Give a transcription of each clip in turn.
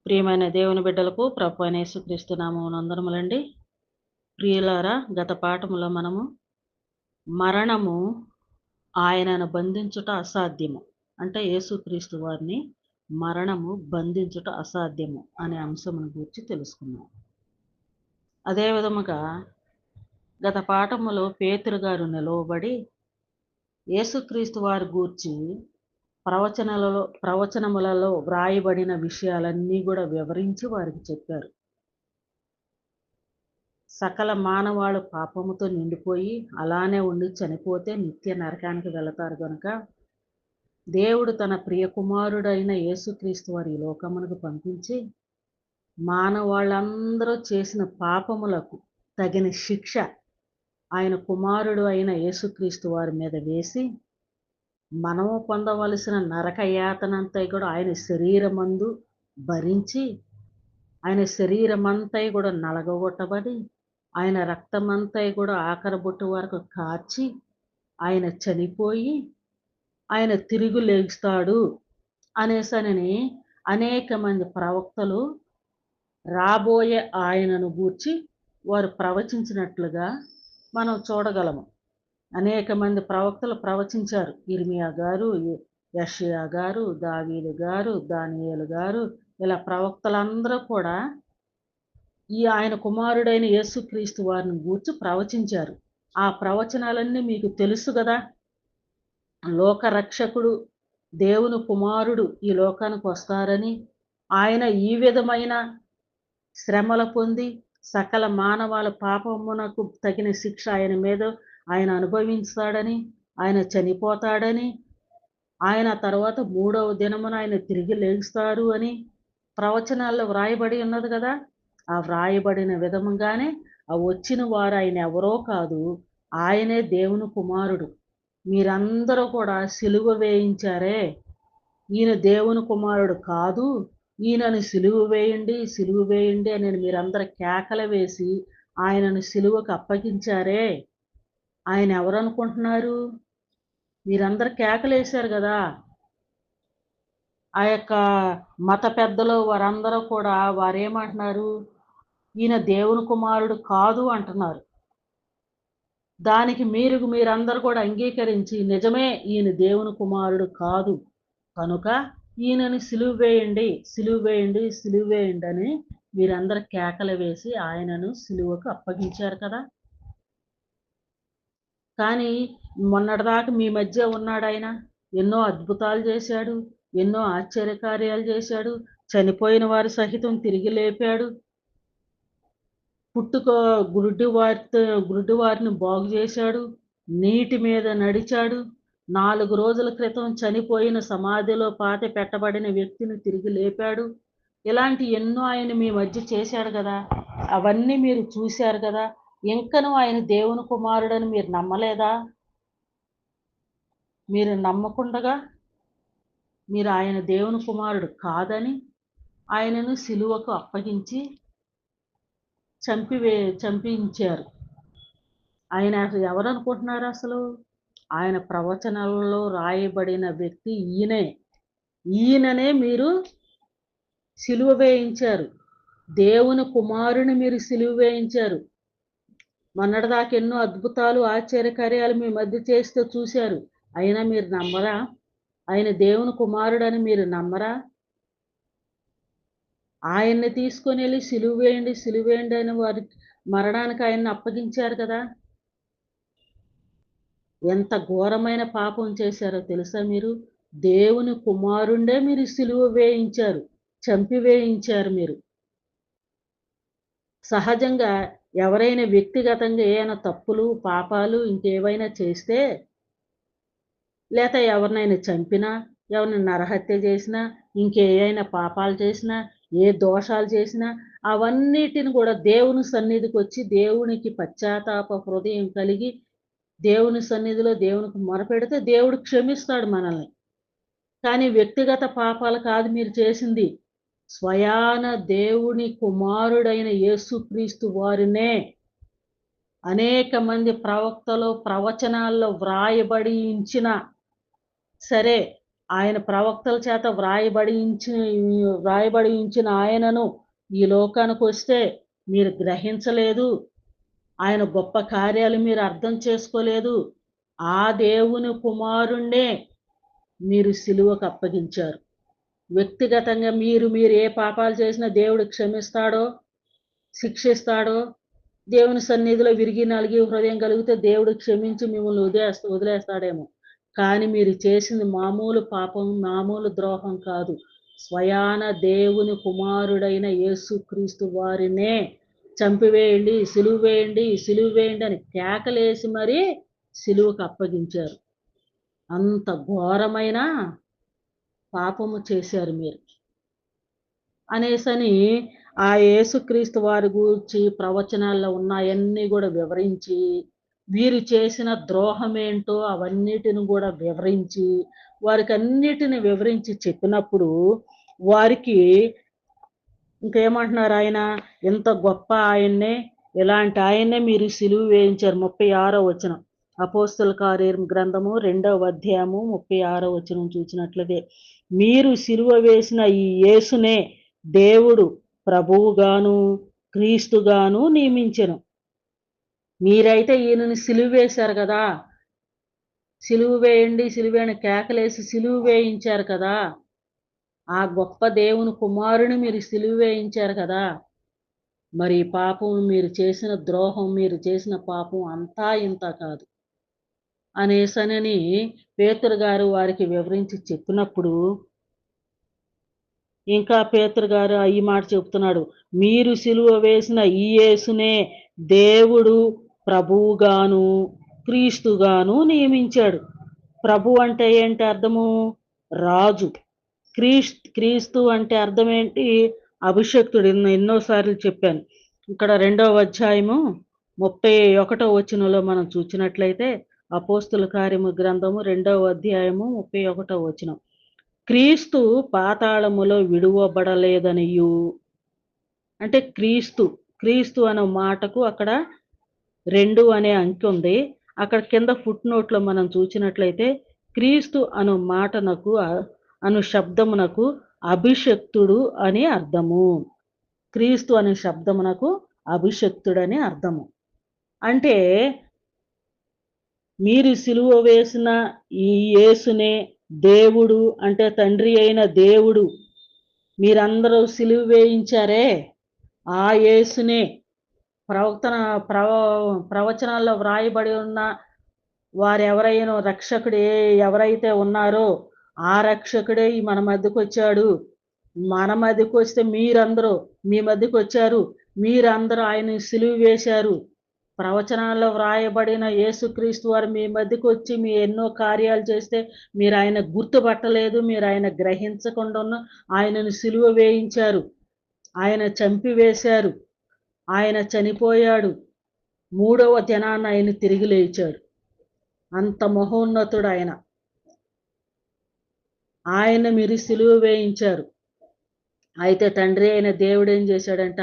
ప్రియమైన దేవుని బిడ్డలకు ప్రభు అయిన యేసుక్రీస్తు నామమున వందనములండి. ప్రియులారా, గత పాఠములో మనము మరణము ఆయనను బంధించుట అసాధ్యము. అంటే యేసుక్రీస్తు వారిని మరణము బంధించుట అసాధ్యము అనే అంశమును గూర్చి తెలుసుకున్నాం. అదే విధముగా గత పాఠములో పేతురు గారు నిలువబడి యేసుక్రీస్తు వారి గూర్చి ప్రవచనములలో వ్రాయబడిన విషయాలన్నీ కూడా వివరించి వారికి చెప్పారు. సకల మానవాళు పాపముతో నిండిపోయి అలానే ఉండి చనిపోతే నిత్య నరకానికి వెళతారు గనుక దేవుడు తన ప్రియ కుమారుడైన యేసుక్రీస్తు వారి ఈ లోకమునకు పంపించి మానవాళ్ళందరూ చేసిన పాపములకు తగిన శిక్ష ఆయన కుమారుడు అయిన యేసుక్రీస్తు వారి మీద వేసి మనము పొందవలసిన నరక యాతనంతా కూడా ఆయన శరీరమందు భరించి ఆయన శరీరమంతా కూడా నలగగొట్టబడి ఆయన రక్తమంతా కూడా ఆఖరి బొట్టు వరకు కార్చి ఆయన చనిపోయి ఆయన తిరిగి లేస్తాడు అనేసనని అనేక మంది ప్రవక్తలు రాబోయే ఆయనను గూర్చి వారు ప్రవచించినట్లుగా మనం చూడగలము. అనేక మంది ప్రవక్తలు ప్రవచించారు. ఇర్మియా గారు, యెషయా గారు, దావీదు గారు, దానియేలు గారు, ఇలా ప్రవక్తలందరూ కూడా ఈ ఆయన కుమారుడైన యేసుక్రీస్తు వారిని గూర్చి ప్రవచించారు. ఆ ప్రవచనాలన్నీ మీకు తెలుసు కదా. లోకరక్షకుడు దేవుని కుమారుడు ఈ లోకానికి వస్తారని, ఆయన ఈ విధమైన శ్రమలు పొంది సకల మానవాళ పాపమునకు తగిన శిక్ష ఆయన మీద ఆయన అనుభవిస్తాడని, ఆయన చనిపోతాడని, ఆయన తర్వాత 3వ దినమున ఆయన తిరిగి లేస్తారు అని ప్రవచనాల్లో వ్రాయబడి ఉన్నది కదా. ఆ వ్రాయబడిన విధముగానే ఆ వచ్చిన వారు ఆయన ఎవరో కాదు, ఆయనే దేవుని కుమారుడు. మీరందరూ కూడా సిలువ వేయించారే, ఈయన దేవుని కుమారుడు కాదు, ఈయనను సిలువ వేయండి, సిలువ వేయండి అని మీరందరూ కేకలు వేసి ఆయనను సిలువకు అప్పగించారే, ఆయన ఎవరనుకుంటున్నారు? మీరందరూ కేకలేశారు కదా. ఆ యొక్క మత పెద్దలు వారందరూ కూడా వారేమంటున్నారు? ఈయన దేవుని కుమారుడు కాదు అంటున్నారు. దానికి మీరందరూ కూడా అంగీకరించి నిజమే ఈయన దేవుని కుమారుడు కాదు కనుక ఈయనని సిలువ వేయండి, సిలువ వేయండి, సిలువ వేయండి అని మీరందరూ కేకలు వేసి ఆయనను సిలువకు అప్పగించారు కదా. కానీ మొన్నటిదాకా మీ మధ్య ఉన్నాడు ఆయన. ఎన్నో అద్భుతాలు చేశాడు, ఎన్నో ఆశ్చర్యకార్యాలు చేశాడు, చనిపోయిన వారి సహితం తిరిగి లేపాడు, గురుడి వారిని బాగు చేశాడు, నీటి మీద నడిచాడు, 4 రోజుల క్రితం చనిపోయిన సమాధిలో పాతి పెట్టబడిన వ్యక్తిని తిరిగి లేపాడు. ఇలాంటి ఎన్నో ఆయన మీ మధ్య చేశాడు కదా. అవన్నీ మీరు చూశారు కదా. ఇంకను ఆయన దేవుని కుమారుడని మీరు నమ్మలేదా? మీరు నమ్మకుండగా మీరు ఆయన దేవుని కుమారుడు కాదని ఆయనను సిలువకు అప్పగించి చంపించారు. ఆయన అసలు ఎవరనుకుంటున్నారు అసలు? ఆయన ప్రవచనాలలో రాయబడిన వ్యక్తి ఈయనే. ఈయననే మీరు సిలువ వేయించారు. దేవుని కుమారుని మీరు సిలువ వేయించారు. మొన్నటిదాకా ఎన్నో అద్భుతాలు ఆశ్చర్యకార్యాలు మీ మధ్య చేస్తూ చూశారు. అయినా మీరు నమ్మరా? ఆయన దేవుని కుమారుడని మీరు నమ్మరా? ఆయన్ని తీసుకొని వెళ్ళి సిలువ వేయండి, సిలువ వేయండి అని వారి మరణానికి ఆయన్ని అప్పగించారు కదా. ఎంత ఘోరమైన పాపం చేశారో తెలుసా మీరు? దేవుని కుమారుండే మీరు సిలువ వేయించారు, చంపివేయించారు మీరు. సహజంగా ఎవరైనా వ్యక్తిగతంగా ఏమైనా తప్పులు, పాపాలు ఇంకేవైనా చేస్తే, లేక ఎవరినైనా చంపినా, ఎవరిని నరహత్య చేసినా, ఇంకేమైనా పాపాలు చేసినా, ఏ దోషాలు చేసినా, అవన్నిటిని కూడా దేవుని సన్నిధికి వచ్చి దేవునికి పశ్చాత్తాప హృదయం కలిగి దేవుని సన్నిధిలో దేవునికి మొరపెడితే దేవుడు క్షమిస్తాడు మనల్ని. కానీ వ్యక్తిగత పాపాలు కాదు మీరు చేసింది. స్వయాన దేవుని కుమారుడైన యేసుక్రీస్తు వారినే అనేక మంది ప్రవక్తలు ప్రవచనాల్లో వ్రాయబడించిన సరే ఆయన ప్రవక్తల చేత వ్రాయబడించిన ఆయనను ఈ లోకానికొస్తే మీరు గ్రహించలేదు. ఆయన గొప్ప కార్యాలు మీరు అర్థం చేసుకోలేదు. ఆ దేవుని కుమారుణ్ణే మీరు సిలువకు అప్పగించారు. వ్యక్తిగతంగా మీరు ఏ పాపాలు చేసినా దేవుడు క్షమిస్తాడో, శిక్షిస్తాడో, దేవుని సన్నిధిలో విరిగి నలిగి హృదయం కలిగితే దేవుడు క్షమించి మిమ్మల్ని వదిలేస్తాడేమో. కానీ మీరు చేసింది మామూలు పాపం, మామూలు ద్రోహం కాదు. స్వయాన దేవుని కుమారుడైన యేసుక్రీస్తు వారినే చంపివేయండి, సిలువ వేయండి, సిలువ వేయండి అని కేకలేసి మరీ సిలువకు అప్పగించారు. అంత ఘోరమైన పాపము చేశారు మీరు అనేసని ఆ యేసుక్రీస్తు వారి గూర్చి ప్రవచనాల్లో ఉన్నాయన్నీ కూడా వివరించి, వీరు చేసిన ద్రోహమేంటో అవన్నిటిని కూడా వివరించి, వారికన్నిటిని వివరించి చెప్పినప్పుడు వారికి ఇంకేమంటున్నారు ఆయన, ఇంత గొప్ప ఆయన్నే, ఇలాంటి ఆయన్నే మీరు సిలువ వేయించారు. 36వ వచనం, అపోస్తల కార్యం గ్రంథము 2వ అధ్యాయము 36వ వచనం చూసినట్లయితే, మీరు సిలువ వేసిన ఈ యేసునే దేవుడు ప్రభువుగాను క్రీస్తుగాను నియమించెను. మీరైతే ఈయనని సిలువ వేశారు కదా, సిలువ వేయండి సిలువ అని కేకలేసి సిలువ వేయించారు కదా, ఆ గొప్ప దేవుని కుమారుని మీరు సిలువ వేయించారు కదా, మరి పాపం మీరు చేసిన ద్రోహం, మీరు చేసిన పాపం అంతా ఇంత కాదు అనేసనని పేతురు గారు వారికి వివరించి చెప్పినప్పుడు, ఇంకా పేతురు గారు ఈ మాట చెప్తున్నాడు, మీరు సిలువ వేసిన ఈ యేసునే దేవుడు ప్రభువుగాను క్రీస్తుగాను నియమించాడు. ప్రభు అంటే ఏంటి అర్థము? రాజు. క్రీస్తు అంటే అర్థం ఏంటి? అభిషక్తుడు. ఎన్నోసార్లు చెప్పాను. ఇక్కడ 2వ అధ్యాయము 31వ వచనంలో మనం చూసినట్లయితే, అపోస్తుల కార్యము గ్రంథము 2వ అధ్యాయము 31వ వచనం, క్రీస్తు పాతాళములో విడువబడలేదనియు. అంటే క్రీస్తు అనే మాటకు అక్కడ 2 అనే అంకె ఉంది. అక్కడ కింద ఫుట్ నోట్లో మనం చూసినట్లయితే, క్రీస్తు అను మాటనకు అను శబ్దమునకు అభిషక్తుడు అని అర్థము. క్రీస్తు అనే శబ్దమునకు అభిషక్తుడని అర్థము. అంటే మీరు సిలువ వేసిన ఈ యేసునే దేవుడు, అంటే తండ్రి అయిన దేవుడు, మీరందరూ సిలువ వేయించారే ఆ యేసునే, ప్రవచనాల్లో వ్రాయబడి ఉన్న వారెవరైనా రక్షకుడు ఎవరైతే ఉన్నారో ఆ రక్షకుడే మన మధ్యకు వచ్చాడు. మన మధ్యకు వస్తే మీరందరూ మీ మధ్యకు వచ్చారు, మీరందరూ ఆయన సిలువ వేశారు. ప్రవచనాల్లో వ్రాయబడిన యేసుక్రీస్తు వారు మీ మధ్యకు వచ్చి మీ ఎన్నో కార్యాలు చేస్తే మీరు ఆయన గుర్తుపట్టలేదు, మీరు ఆయన గ్రహించకుండా ఆయనను సిలువ వేయించారు, ఆయన చంపివేశారు, ఆయన చనిపోయాడు, 3వ దినాన ఆయన తిరిగి లేచాడు. అంత మహోన్నతుడు ఆయన. ఆయన మీరు సిలువ వేయించారు. అయితే తండ్రి అయిన దేవుడు ఏం చేశాడంటే,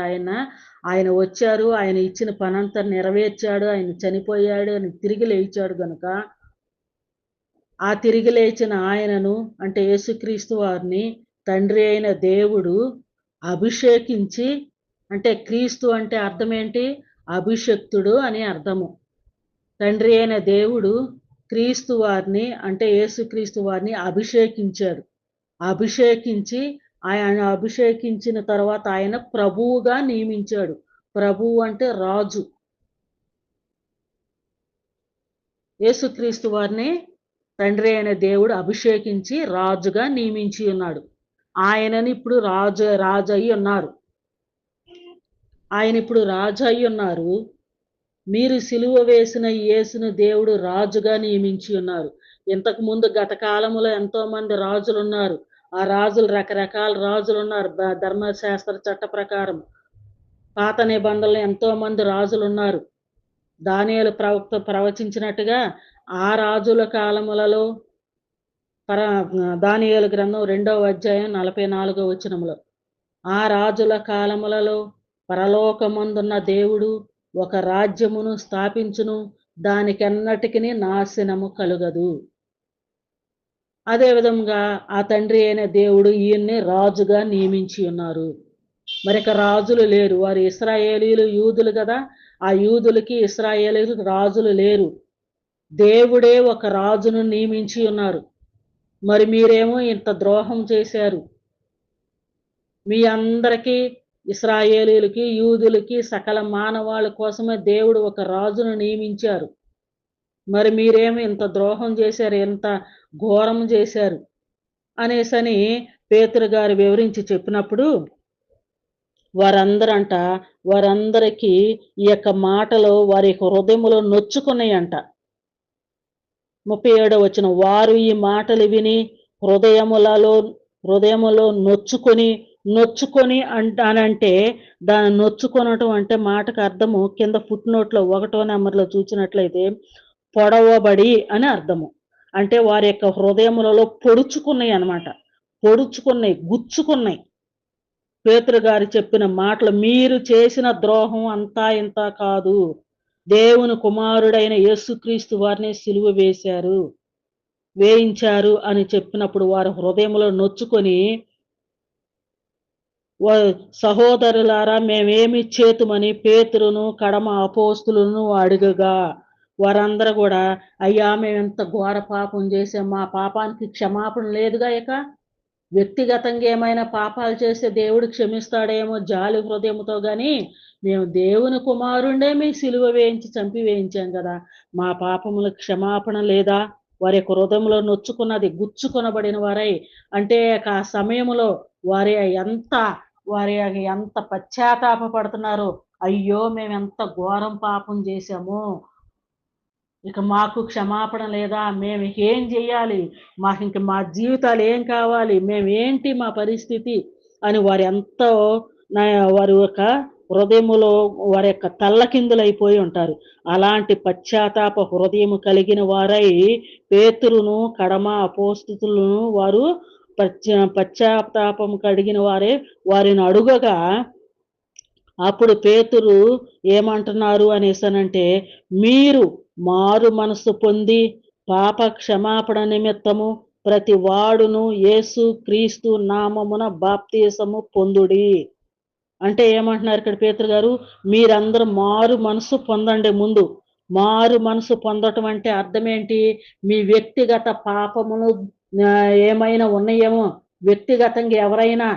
ఆయన వచ్చారు, ఆయన ఇచ్చిన పనంతా నెరవేర్చాడు, ఆయన చనిపోయాడు, ఆయన తిరిగి లేచాడు గనుక, ఆ తిరిగి లేచిన ఆయనను అంటే యేసుక్రీస్తు వారిని తండ్రి అయిన దేవుడు అభిషేకించి, అంటే క్రీస్తు అంటే అర్థం ఏంటి? అభిషక్తుడు అని అర్థము. తండ్రి అయిన దేవుడు క్రీస్తు వారిని అంటే యేసుక్రీస్తు వారిని అభిషేకించాడు. అభిషేకించి ఆయన అభిషేకించిన తర్వాత ఆయన ప్రభువుగా నియమించాడు. ప్రభువు అంటే రాజు. యేసుక్రీస్తు వారిని తండ్రి అయిన దేవుడు అభిషేకించి రాజుగా నియమించి ఉన్నాడు. ఆయనని ఇప్పుడు రాజు అయి ఉన్నారు. ఆయన ఇప్పుడు రాజు అయి ఉన్నారు. మీరు సిలువ వేసిన యేసును దేవుడు రాజుగా నియమించి ఉన్నారు. ఇంతకు ముందు గత కాలంలో ఎంతో మంది రాజులు ఉన్నారు. ఆ రాజులు రకరకాల రాజులు ఉన్నారు. ధర్మశాస్త్ర చట్ట ప్రకారం పాత నిబంధనలు ఎంతో మంది రాజులు ఉన్నారు. దానియేలు ప్రవక్త ప్రవచించినట్టుగా ఆ రాజుల కాలములలో దానియేలు గ్రంథం 2వ అధ్యాయం 44వ వచనంలో, ఆ రాజుల కాలములలో పరలోకమందున్న దేవుడు ఒక రాజ్యమును స్థాపించును, దానికెన్నటికి నాశనము కలుగదు అదే విధంగా ఆ తండ్రి అయిన దేవుడు ఈయన్ని రాజుగా నియమించి ఉన్నారు. మరిక రాజులు లేరు. వారు ఇశ్రాయేలీయులు యూదులు కదా! ఆ యూదులకి, ఇశ్రాయేలీయులకి రాజులు లేరు. దేవుడే ఒక రాజును నియమించి ఉన్నారు. మరి మీరేమో ఇంత ద్రోహం చేశారు. మీ అందరికీ ఇశ్రాయేలీయులకి, యూదులకి, సకల మానవాళి కోసమే దేవుడు ఒక రాజును నియమించారు. మరి మీరేమో ఇంత ద్రోహం చేశారు, ఇంత ఘోరం చేశారు అనేసని పేతురు గారు వివరించి చెప్పినప్పుడు వారందరంట వారందరికీ ఈ యొక్క మాటలు వారి హృదయములో నొచ్చుకున్నాయంట. 37వ వచనం, వారు ఈ మాటలు విని హృదయములో నొచ్చుకొని అనంటే దాన్ని నొచ్చుకొనటం అంటే మాటకు అర్థము కింద ఫుట్ నోట్లో 1వ నెంబర్లో చూసినట్లయితే పొడవబడి అని అర్థము. అంటే వారి యొక్క హృదయములలో పొడుచుకున్నాయి అన్నమాట. పొడుచుకున్నాయి, గుచ్చుకున్నాయి. పేతురు గారు చెప్పిన మాటలు, మీరు చేసిన ద్రోహం అంతా ఇంత కాదు. దేవుని కుమారుడైన యేసుక్రీస్తు వారిని సిలువ వేయించారు అని చెప్పినప్పుడు వారి హృదయంలో నొచ్చుకొని, సహోదరులారా మేమేమి చేతుమని పేతురును కడమ అపోస్తులను అడుగగా వారందరూ కూడా, అయ్యా మేమెంత ఘోర పాపం చేసాం, మా పాపానికి క్షమాపణ లేదుగా, ఇక వ్యక్తిగతంగా ఏమైనా పాపాలు చేస్తే దేవుడు క్షమిస్తాడేమో జాలి హృదయంతో గాని మేము దేవుని కుమారుండే మీ సిలువ వేయించి చంపి వేయించాం కదా, మా పాపముల క్షమాపణ లేదా? వారి హృదయంలో నొచ్చుకున్నది, గుచ్చుకొనబడిన వారై అంటే ఆ సమయంలో వారి ఎంత పశ్చాత్తాప పడుతున్నారు. అయ్యో మేము ఎంత ఘోరం పాపం చేశాము, ఇక మాకు క్షమాపణ లేదా, మేము ఏం చెయ్యాలి, మాకు ఇంక మా జీవితాలు ఏం కావాలి, మేమేంటి మా పరిస్థితి అని వారి ఎంతో వారి యొక్క హృదయములో వారి యొక్క తల్లకిందులైపోయి ఉంటారు. అలాంటి పశ్చాత్తాప హృదయము కలిగిన వారై పేతురును కడమ అపోస్తులను వారు పశ్చాత్తాపం కలిగిన వారే వారిని అడుగగా అప్పుడు పేతురు ఏమంటున్నారు అనేసనంటే, మీరు మారు మనసు పొంది పాప క్షమాపణ నిమిత్తము ప్రతి వాడును యేసు క్రీస్తు నామమున బాప్తిసము పొందుడి. అంటే ఏమంటున్నారు ఇక్కడ పేతురు గారు, మీరందరూ మారు మనసు పొందండి. ముందు మారు మనసు పొందటం అంటే అర్థం ఏంటి? మీ వ్యక్తిగత పాపములు ఏమైనా ఉన్నాయేమో, వ్యక్తిగతంగా ఎవరైనా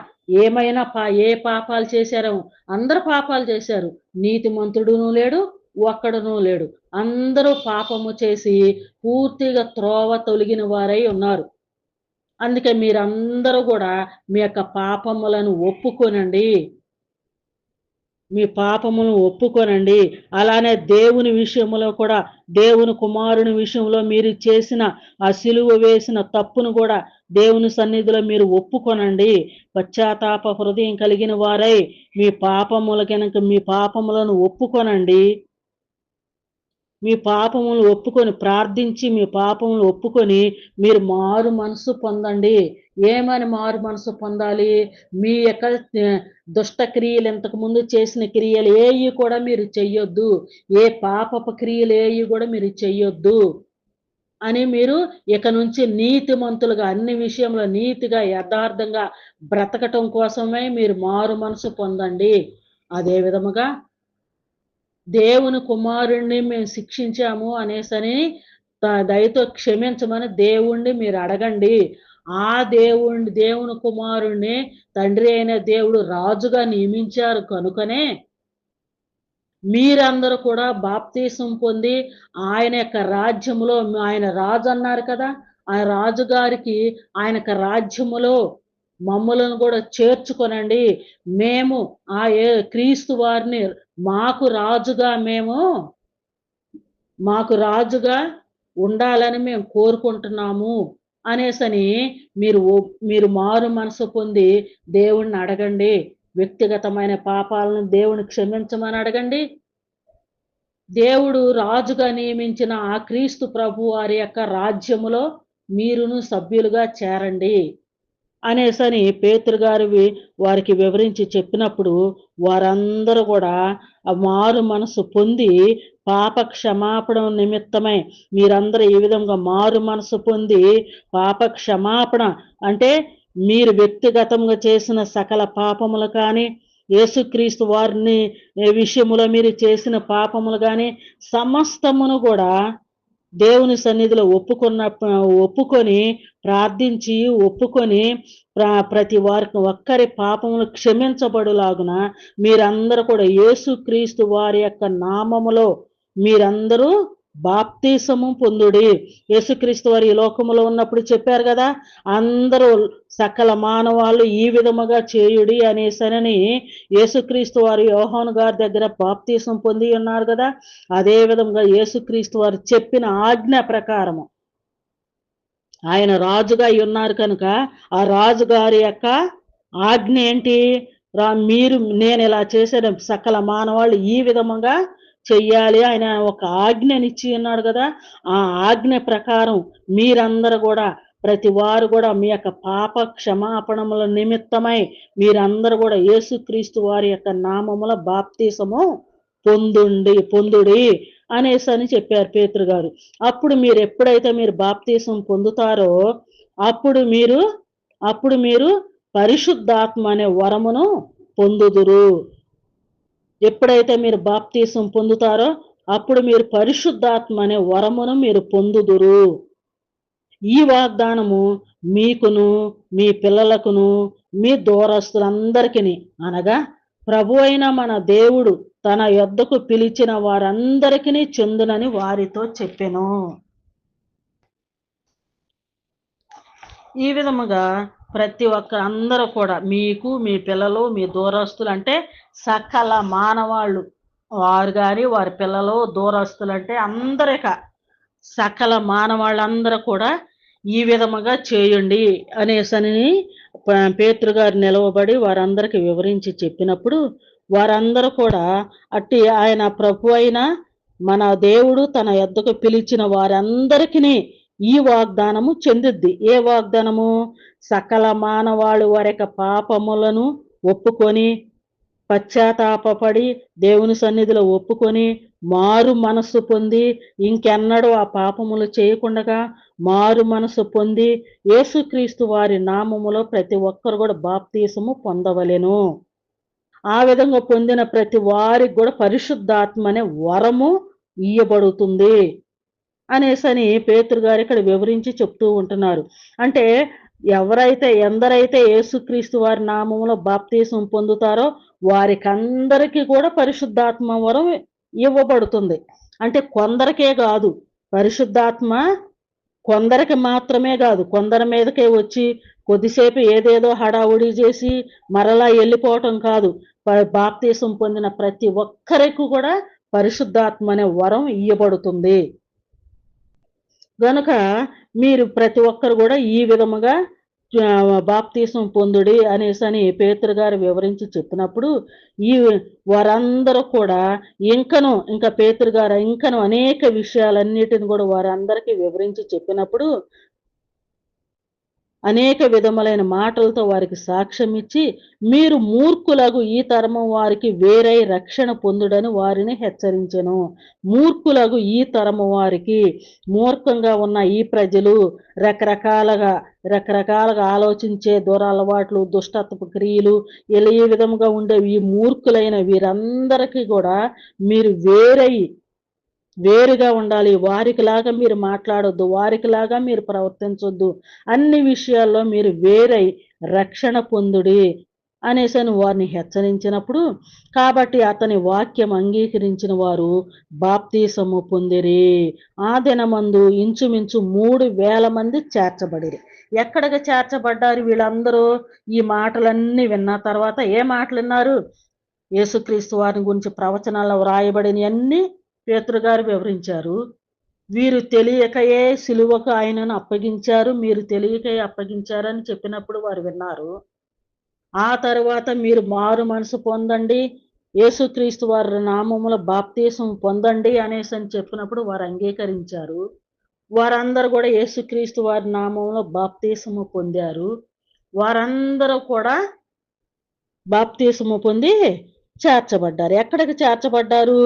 ఏమైనా ఏ పాపాలు చేశారో, అందరూ పాపాలు చేశారు. నీతిమంతుడును లేడు, ఒక్కడును లేడు. అందరూ పాపము చేసి పూర్తిగా త్రోవ తొలగిన వారై ఉన్నారు. అందుకే మీరందరూ కూడా మీ యొక్క పాపములను ఒప్పుకొనండి. మీ పాపములను ఒప్పుకొనండి. అలానే దేవుని విషయంలో కూడా, దేవుని కుమారుని విషయంలో మీరు చేసిన ఆ సిలువ వేసిన తప్పును కూడా దేవుని సన్నిధిలో మీరు ఒప్పుకొనండి. పశ్చాత్తాప హృదయం కలిగిన వారై మీ పాపములను ఒప్పుకొనండి. మీ పాపములు ఒప్పుకొని ప్రార్థించి మీ పాపములు ఒప్పుకొని మీరు మారు మనసు పొందండి. ఏమని మారు మనసు పొందాలి? మీ యొక్క దుష్ట క్రియలు, ఇంతకు ముందు చేసిన క్రియలు ఏవి కూడా మీరు చెయ్యొద్దు. ఏ పాపపు క్రియలు ఏవి కూడా మీరు చెయ్యొద్దు అని మీరు ఇక నుంచి నీతిమంతులుగా అన్ని విషయంలో నీతిగా యథార్థంగా బ్రతకటం కోసమే మీరు మారు మనసు పొందండి. అదే విధముగా దేవుని కుమారుణ్ణి మేము శిక్షించాము అనేసని దయతో క్షమించమని దేవుణ్ణి మీరు అడగండి. ఆ దేవుని కుమారుణ్ణి తండ్రి అయిన దేవుడు రాజుగా నియమించారు కనుకనే మీరందరూ కూడా బాప్తీసం పొంది ఆయన యొక్క రాజ్యములో, ఆయన రాజు అన్నారు కదా, ఆ రాజుగారికి ఆయన యొక్క రాజ్యములో మమ్మలను కూడా చేర్చుకొనండి. మేము క్రీస్తు వారిని మాకు రాజుగా ఉండాలని మేము కోరుకుంటున్నాము అనేసని మీరు మారు మనసు పొంది దేవుణ్ణి అడగండి. వ్యక్తిగతమైన పాపాలను దేవుని క్షమించమని అడగండి. దేవుడు రాజుగా నియమించిన ఆ క్రీస్తు ప్రభు వారి యొక్క రాజ్యములో మీరును సభ్యులుగా చేరండి అనేసని పేతురు గారు వారికి వివరించి చెప్పినప్పుడు వారందరూ కూడా ఆ మారు మనసు పొంది పాప క్షమాపణ నిమిత్తమై మీరందరూ ఈ విధంగా మారు మనసు పొంది పాప క్షమాపణ అంటే మీరు వ్యక్తిగతంగా చేసిన సకల పాపములు కానీ యేసుక్రీస్తు వారిని విషయములో మీరు చేసిన పాపములు కానీ సమస్తమును కూడా దేవుని సన్నిధిలో ఒప్పుకొని ప్రార్థించి ఒప్పుకొని ప్రతి వారికి ఒక్కరి పాపములు క్షమించబడులాగున మీరందరూ కూడా యేసుక్రీస్తు వారి యొక్క నామములో మీరందరూ బాప్తీసము పొందుడి. యేసుక్రీస్తు వారి ఈ లోకములో ఉన్నప్పుడు చెప్పారు కదా, అందరూ సకల మానవాళ్ళు ఈ విధముగా చేయుడి అనేసనని యేసుక్రీస్తు వారు యోహాను గారి దగ్గర బాప్తీసం పొంది ఉన్నారు కదా. అదే విధంగా యేసుక్రీస్తు వారు చెప్పిన ఆజ్ఞ ప్రకారము ఆయన రాజుగా ఉన్నారు కనుక ఆ రాజుగారి యొక్క ఆజ్ఞ ఏంటి? మీరు నేను ఇలా చేసిన సకల మానవాళ్ళు ఈ విధముగా చెయ్యాలి ఆయన ఒక ఆజ్ఞనిచ్చి ఉన్నాడు కదా. ఆ ఆజ్ఞ ప్రకారం మీరందరూ కూడా ప్రతి వారు కూడా మీ యొక్క పాప క్షమాపణముల నిమిత్తమై మీరందరూ కూడా యేసుక్రీస్తు వారి యొక్క నామముల బాప్తీసము పొందుడి అనేసి అని చెప్పారు పేతురు గారు. అప్పుడు మీరు ఎప్పుడైతే మీరు బాప్తీసం పొందుతారో అప్పుడు మీరు పరిశుద్ధాత్మ అనే వరమును పొందుదురు. ఎప్పుడైతే మీరు బాప్తీసం పొందుతారో అప్పుడు మీరు పరిశుద్ధాత్మ అనే వరమును మీరు పొందుదురు. ఈ వాగ్దానము మీకును మీ పిల్లలకును మీ దూరస్తులందరికీ అనగా ప్రభు అయిన మన దేవుడు తన యొద్దకు పిలిచిన వారందరికీ చెందునని వారితో చెప్పెను. ఈ విధముగా ప్రతి ఒక్క అందరూ కూడా మీకు మీ పిల్లలు మీ దూరస్తులు అంటే సకల మానవాళ్ళు వారు కానీ వారి పిల్లలు దూరస్తులు అంటే అందరిక సకల మానవాళ్ళందరూ కూడా ఈ విధముగా చేయండి అనేసని పేతురు గారు నిలవబడి వారందరికి వివరించి చెప్పినప్పుడు వారందరూ కూడా అట్టి ఆయన ప్రభు అయిన మన దేవుడు తన యొద్దకు పిలిచిన వారందరికీ ఈ వాగ్దానము చెందుద్ది. ఏ వాగ్దానము? సకల మానవాళి వారి యొక్క పాపములను ఒప్పుకొని పశ్చాత్తాపపడి దేవుని సన్నిధిలో ఒప్పుకొని మారు మనస్సు పొంది ఇంకెన్నడూ ఆ పాపములు చేయకుండా మారు మనసు పొంది యేసుక్రీస్తు వారి నామములో ప్రతి ఒక్కరు కూడా బాప్తీసము పొందవలెను. ఆ విధంగా పొందిన ప్రతి వారికి కూడా పరిశుద్ధాత్మ అనే వరము ఇయ్యబడుతుంది అనేసని పేతురు గారు ఇక్కడ వివరించి చెప్తూ ఉంటున్నారు. అంటే ఎందరైతే యేసుక్రీస్తు వారి నామములో బాప్తీసం పొందుతారో వారికి అందరికీ కూడా పరిశుద్ధాత్మ వరం ఇవ్వబడుతుంది. అంటే కొందరికే కాదు, పరిశుద్ధాత్మ కొందరికి మాత్రమే కాదు, కొందరి మీదకే వచ్చి కొద్దిసేపు ఏదేదో హడావుడి చేసి మరలా వెళ్ళిపోవటం కాదు. బాప్తీసం పొందిన ప్రతి ఒక్కరికి కూడా పరిశుద్ధాత్మ అనే వరం ఇయ్యబడుతుంది. గనుక మీరు ప్రతి ఒక్కరు కూడా ఈ విధముగా బాప్తీసం పొందుడి అనేసని పేతురు గారు వివరించి చెప్పినప్పుడు వారందరూ కూడా ఇంకా పేతురు గారు ఇంకను అనేక విషయాలన్నిటిని కూడా వారందరికీ వివరించి చెప్పినప్పుడు అనేక విధములైన మాటలతో వారికి సాక్ష్యం ఇచ్చి మీరు మూర్ఖులకు ఈ తరము వారికి వేరై రక్షణ పొందుడని వారిని హెచ్చరించెను. మూర్ఖులకు ఈ తరము వారికి, మూర్ఖంగా ఉన్న ఈ ప్రజలు రకరకాలుగా ఆలోచించే దురలవాట్లు దుష్టత్వపు క్రియలు ఇలా ఈ విధముగా ఉండే ఈ మూర్ఖులైన వీరందరికీ కూడా మీరు వేరుగా ఉండాలి. వారికిలాగా మీరు మాట్లాడొద్దు, వారికిలాగా మీరు ప్రవర్తించొద్దు, అన్ని విషయాల్లో మీరు వేరై రక్షణ పొందుడి అనేసని వారిని హెచ్చరించినప్పుడు కాబట్టి అతని వాక్యం అంగీకరించిన వారు బాప్తీసము పొందిరి. ఆ దినమందు ఇంచుమించు 3,000 మంది చేర్చబడిరి. ఎక్కడికి చేర్చబడ్డారు వీళ్ళందరూ? ఈ మాటలన్నీ విన్న తర్వాత ఏ మాటలు విన్నారు? యేసుక్రీస్తు వారిని గురించి ప్రవచనాల్లో వ్రాయబడినవన్నీ పేతురు గారు వివరించారు. వీరు తెలియకయే సిలువకు ఆయనను అప్పగించారు, మీరు తెలియకయే అప్పగించారని చెప్పినప్పుడు వారు విన్నారు. ఆ తర్వాత మీరు మారు మనసు పొందండి, యేసుక్రీస్తు వారి నామములో బాప్తీసం పొందండి అనేసి అని చెప్పినప్పుడు వారు అంగీకరించారు. వారందరూ కూడా యేసుక్రీస్తు వారి నామంలో బాప్తీసము పొందారు. వారందరూ కూడా బాప్తీసము పొంది చేర్చబడ్డారు. ఎక్కడికి చేర్చబడ్డారు?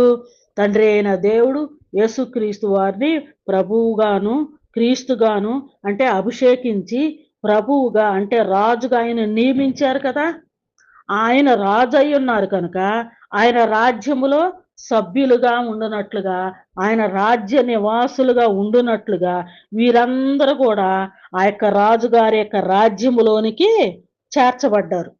తండ్రి అయిన దేవుడు యేసుక్రీస్తు వారిని ప్రభువుగాను క్రీస్తుగాను అంటే అభిషేకించి ప్రభువుగా అంటే రాజుగా ఆయన నియమించారు కదా. ఆయన రాజు అయి ఉన్నారు కనుక ఆయన రాజ్యములో సభ్యులుగా ఉండునట్లుగా, ఆయన రాజ్య నివాసులుగా ఉండునట్లుగా వీరందరూ కూడా ఆ యొక్క రాజుగారి యొక్క రాజ్యములోనికి చేర్చబడ్డారు.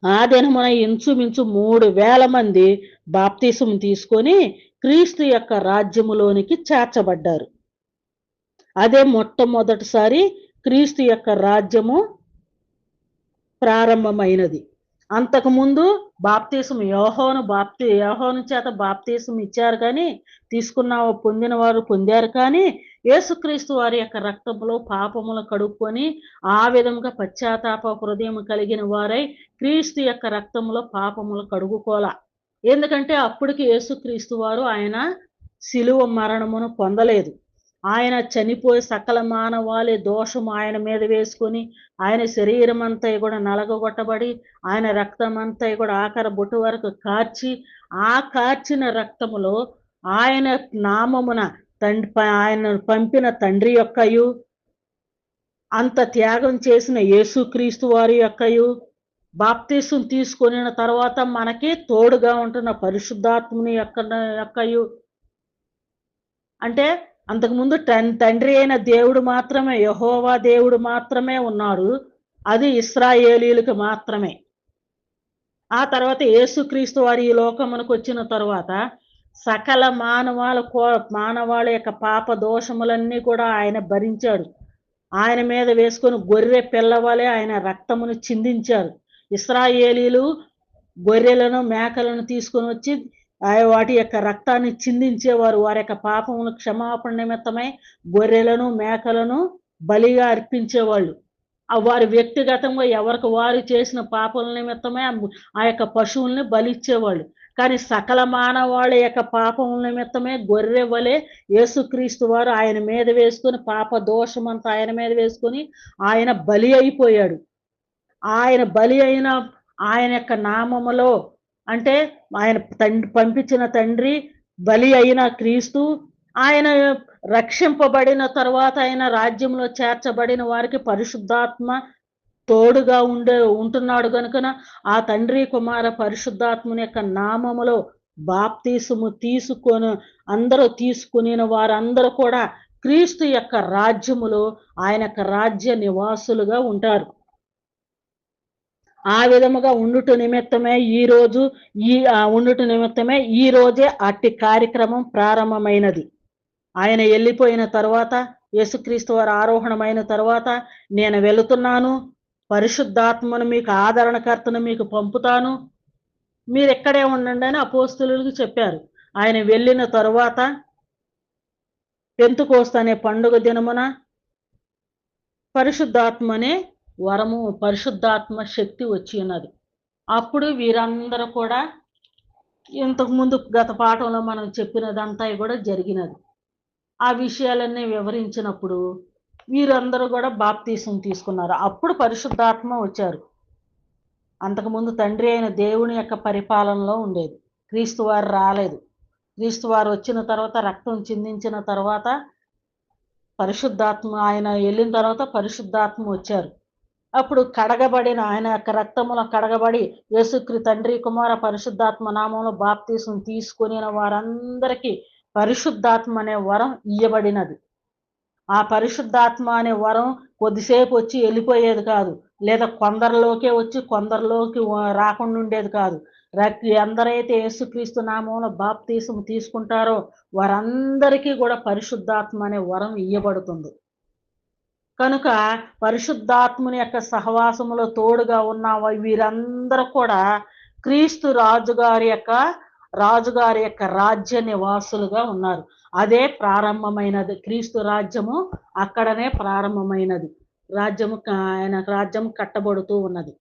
ఆ దినమున ఇంచుమించు 3,000 మంది బాప్తిసం తీసుకొని క్రీస్తు యొక్క రాజ్యములోనికి చేర్చబడ్డారు. అదే మొట్టమొదటిసారి క్రీస్తు యొక్క రాజ్యము ప్రారంభమైనది. అంతకుముందు బాప్తీసం యోహాను చేత బాప్తీసం ఇచ్చారు కానీ పొందిన వారు పొందారు కానీ యేసుక్రీస్తు వారి యొక్క రక్తములో పాపములు కడుక్కొని ఆ విధంగా పశ్చాత్తాప హృదయం కలిగిన వారై క్రీస్తు యొక్క రక్తములో పాపములు కడుగుకోల. ఎందుకంటే అప్పటికి యేసుక్రీస్తు వారు ఆయన శిలువ మరణమును పొందలేదు. ఆయన చనిపోయి సకల మానవాళి దోషము ఆయన మీద వేసుకొని ఆయన శరీరం అంతా కూడా నలగొట్టబడి ఆయన రక్తం అంతా కూడా ఆఖరి బొట్టు వరకు కార్చి ఆ కార్చిన రక్తములో ఆయన నామమున ఆయన పంపిన తండ్రి యొక్కయు అంత త్యాగం చేసిన యేసుక్రీస్తు వారి యొక్కయు బాప్తీసం తీసుకొని తర్వాత మనకి తోడుగా ఉంటున్న పరిశుద్ధాత్ముని యొక్కయు అంటే అంతకుముందు తండ్రి అయిన దేవుడు మాత్రమే యెహోవా దేవుడు మాత్రమే ఉన్నాడు. అది ఇశ్రాయేలీయులకు మాత్రమే. ఆ తర్వాత యేసుక్రీస్తు వారి ఈ లోకమునకు వచ్చిన తర్వాత సకల మానవాళి యొక్క పాప దోషములన్నీ కూడా ఆయన భరించాడు. ఆయన మీద వేసుకొని గొర్రె పిల్లవలే ఆయన రక్తమును చిందించారు. ఇశ్రాయేలీయులు గొర్రెలను మేకలను తీసుకొని వచ్చి వాటి యొక్క రక్తాన్ని చిందించేవారు. వారి యొక్క పాపమును క్షమాపణ నిమిత్తమై గొర్రెలను మేకలను బలిగా అర్పించేవాళ్ళు. వారి వ్యక్తిగతంగా ఎవరికి వారు చేసిన పాపల నిమిత్తమే ఆ యొక్క పశువుల్ని బలిచ్చేవాళ్ళు. కానీ సకల మానవాళ్ళ యొక్క పాపముల నిమిత్తమే గొర్రె వలె యేసుక్రీస్తు వారు ఆయన మీద వేసుకొని పాప దోషమంతా ఆయన మీద వేసుకొని ఆయన బలి అయిపోయాడు. ఆయన బలి అయిన ఆయన యొక్క నామములో అంటే ఆయన పంపించిన తండ్రి బలి అయిన క్రీస్తు ఆయన రక్షింపబడిన తర్వాత ఆయన రాజ్యంలో చేర్చబడిన వారికి పరిశుద్ధాత్మ తోడుగా ఉంటున్నాడు కనుక ఆ తండ్రి కుమార పరిశుద్ధాత్మని యొక్క నామములో బాప్తీసము తీసుకుని వారందరూ కూడా క్రీస్తు యొక్క రాజ్యములో ఆయన యొక్క రాజ్య నివాసులుగా ఉంటారు. ఆ విధముగా ఉండుట నిమిత్తమే ఈ రోజే అట్టి కార్యక్రమం ప్రారంభమైనది. ఆయన వెళ్ళిపోయిన తర్వాత యేసుక్రీస్తు వారు ఆరోహణమైన తర్వాత నేను వెళుతున్నాను, పరిశుద్ధాత్మను మీకు ఆదరణకర్తను మీకు పంపుతాను, మీరు ఎక్కడే ఉండండి అని అపోస్తలులకు చెప్పారు. ఆయన వెళ్ళిన తరువాత పెంతెకోస్తు అనే పండుగ దినమున పరిశుద్ధాత్మనే వరము పరిశుద్ధాత్మ శక్తి వచ్చి ఉన్నది. అప్పుడు వీరందరూ కూడా ఇంతకుముందు గత పాఠంలో మనం చెప్పినదంతా కూడా జరిగినది. ఆ విషయాలన్నీ వివరించినప్పుడు వీరందరూ కూడా బాప్తీసం తీసుకున్నారు. అప్పుడు పరిశుద్ధాత్మ వచ్చారు. అంతకుముందు తండ్రి అయిన దేవుని యొక్క పరిపాలనలో ఉండేది. క్రీస్తు వారు రాలేదు. క్రీస్తు వారు వచ్చిన తర్వాత రక్తం చిందించిన తర్వాత పరిశుద్ధాత్మ ఆయన వెళ్ళిన తర్వాత పరిశుద్ధాత్మ వచ్చారు. అప్పుడు కడగబడిన ఆయన యొక్క రక్తములో కడగబడి తండ్రి కుమార పరిశుద్ధాత్మ నామంలో బాప్తీసం తీసుకుని వారందరికీ పరిశుద్ధాత్మ అనే వరం ఇయ్యబడినది. ఆ పరిశుద్ధాత్మ అనే వరం కొద్దిసేపు వచ్చి వెళ్ళిపోయేది కాదు, లేదా కొందరిలోకే వచ్చి కొందరిలోకి రాకుండా ఉండేది కాదు. ఎందరైతే యేసుక్రీస్తు నామంలో బాప్తీసం తీసుకుంటారో వారందరికీ కూడా పరిశుద్ధాత్మ అనే వరం ఇయ్యబడుతుంది. కనుక పరిశుద్ధాత్ముని యొక్క సహవాసములో తోడుగా ఉన్న వీరందరూ కూడా క్రీస్తు రాజుగారి యొక్క రాజ్య నివాసులుగా ఉన్నారు. అదే ప్రారంభమైనది. క్రీస్తు రాజ్యము అక్కడనే ప్రారంభమైనది. ఆయన రాజ్యం కట్టబడుతూ ఉన్నది.